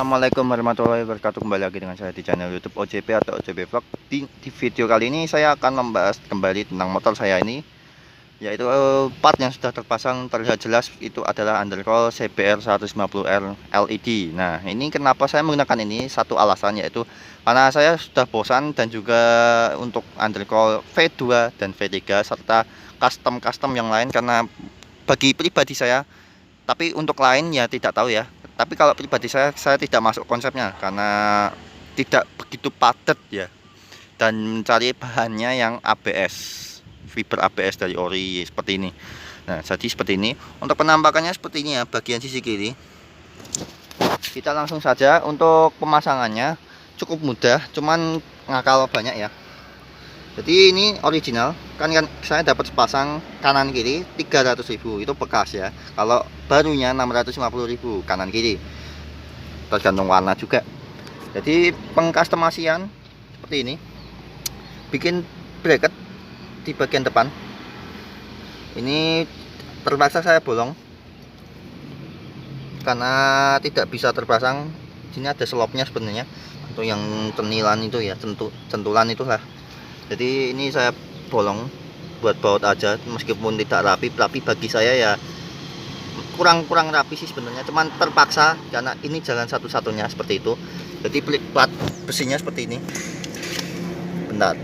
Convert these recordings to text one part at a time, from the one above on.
Assalamualaikum warahmatullahi wabarakatuh. Kembali lagi dengan saya di channel YouTube OJP atau OJP Vlog. Di video kali ini saya akan membahas kembali tentang motor saya ini, yaitu part yang sudah terpasang terlihat jelas itu adalah undercoil CBR 150R LED. Nah, ini kenapa saya menggunakan ini? Satu alasan yaitu karena saya sudah bosan dan juga untuk undercoil V2 dan V3 serta custom yang lain, karena bagi pribadi saya, tapi untuk lain ya tidak tahu ya. Tapi kalau pribadi saya tidak masuk konsepnya karena tidak begitu padat ya, dan mencari bahannya yang ABS, fiber ABS dari ori seperti ini. Nah, jadi seperti ini. Untuk penampakannya seperti ini ya, bagian sisi kiri. Kita langsung saja. Untuk pemasangannya cukup mudah, cuman ngakal banyak ya. Jadi ini original kan saya dapat sepasang kanan kiri 300.000, itu bekas ya. Kalau barunya 650.000 kanan kiri, tergantung warna juga. Jadi pengcustomasian seperti ini, bikin bracket di bagian depan ini terpaksa saya bolong karena tidak bisa terpasang. Sini ada slopnya sebenarnya untuk yang cenilan itu ya, centulan itulah. Jadi ini saya bolong buat baut aja, meskipun tidak rapi, tapi bagi saya ya kurang rapi sih sebenarnya, cuman terpaksa karena ini jalan satu-satunya seperti itu. Jadi plat besinya seperti ini. Bentar.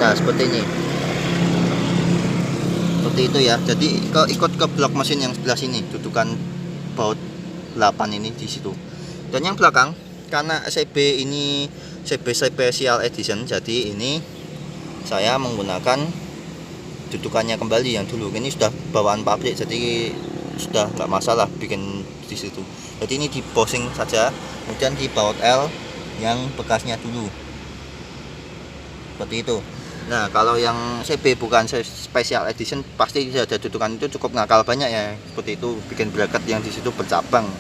Nah, seperti ini. Seperti itu ya. Jadi ikut ke blok mesin yang sebelah sini, dudukan baut 8 ini di situ. Dan yang belakang, karena CB ini CB Special Edition, jadi ini saya menggunakan dudukannya kembali yang dulu. Ini sudah bawaan pabrik, jadi sudah nggak masalah bikin di situ. Jadi ini di bosing saja, kemudian di baut L yang bekasnya dulu, seperti itu. Nah, kalau yang CB bukan Special Edition, pasti ada dudukan itu cukup ngakal banyak ya, seperti itu, bikin bracket yang di situ bercabang.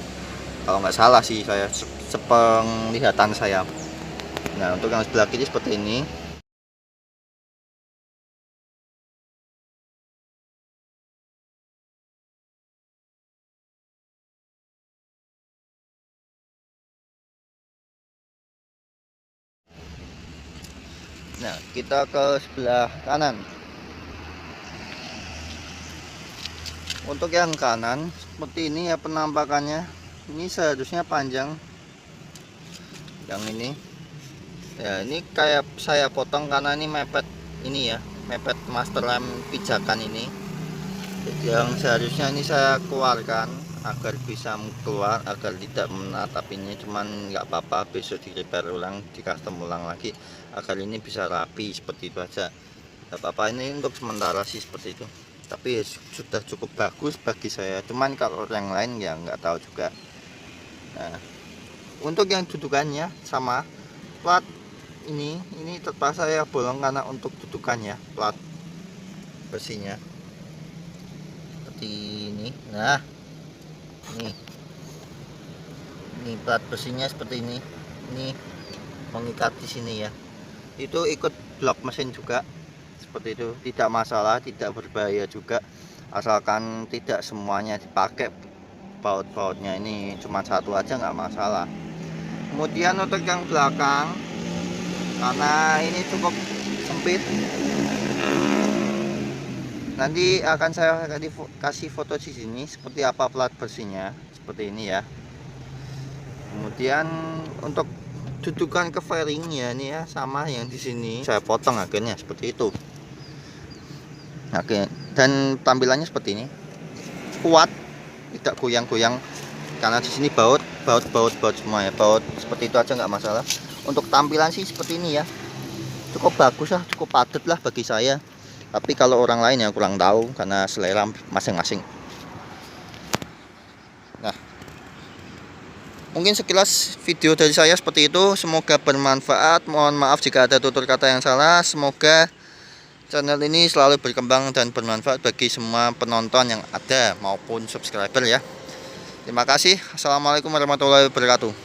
Kalau nggak salah sih, saya sepenglihatan saya. Nah, untuk yang sebelah kiri seperti ini. Nah, kita ke sebelah kanan. Untuk yang kanan seperti ini ya penampakannya. Ini seharusnya panjang. Yang ini ya, ini kayak saya potong karena ini mepet ini ya, mepet master lem pijakan ini. Jadi yang seharusnya ini saya keluarkan agar bisa keluar, agar tidak menatap ini. Cuman nggak apa-apa, besok di repair ulang, di custom ulang lagi agar ini bisa rapi, seperti itu aja. Nggak apa-apa, ini untuk sementara sih seperti itu. Tapi sudah cukup bagus bagi saya. Cuman kalau yang lain ya nggak tahu juga. Nah, untuk yang dudukannya sama plat ini terpaksa saya bolong karena untuk dudukannya plat besinya seperti ini. Nah, ini plat besinya seperti ini mengikat di sini ya. Itu ikut blok mesin juga seperti itu, tidak masalah, tidak berbahaya juga, asalkan tidak semuanya dipakai. Baut-bautnya ini cuma satu aja nggak masalah. Kemudian untuk yang belakang, karena ini cukup sempit, nanti akan saya kasih foto di sini seperti apa plat bersihnya, seperti ini ya. Kemudian untuk dudukan ke fairingnya ini ya, sama yang di sini saya potong akhirnya seperti itu. Oke, dan tampilannya seperti ini, kuat, tidak goyang-goyang karena di sini baut semua ya, baut seperti itu aja nggak masalah. Untuk tampilan sih seperti ini ya, cukup bagus lah, cukup padat lah bagi saya. Tapi kalau orang lain yang kurang tahu karena selera masing-masing. Nah, mungkin sekilas video dari saya seperti itu, semoga bermanfaat. Mohon maaf jika ada tutur kata yang salah. Semoga channel ini selalu berkembang dan bermanfaat bagi semua penonton yang ada maupun subscriber ya. Terima kasih. Assalamualaikum warahmatullahi wabarakatuh.